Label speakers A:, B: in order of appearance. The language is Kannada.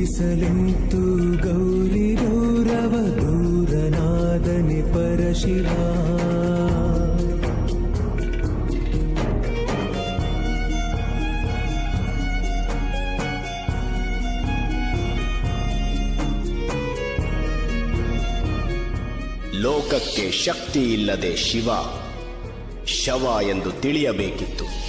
A: ಉಳಿಸಲೆಂತು ಗೌರಿ ಗೌರವ ದೂರನಾದನೆ ಪರಶಿವ.
B: ಲೋಕಕ್ಕೆ ಶಕ್ತಿ ಇಲ್ಲದೆ ಶಿವ ಶವ ಎಂದು ತಿಳಿಯಬೇಕಿತ್ತು.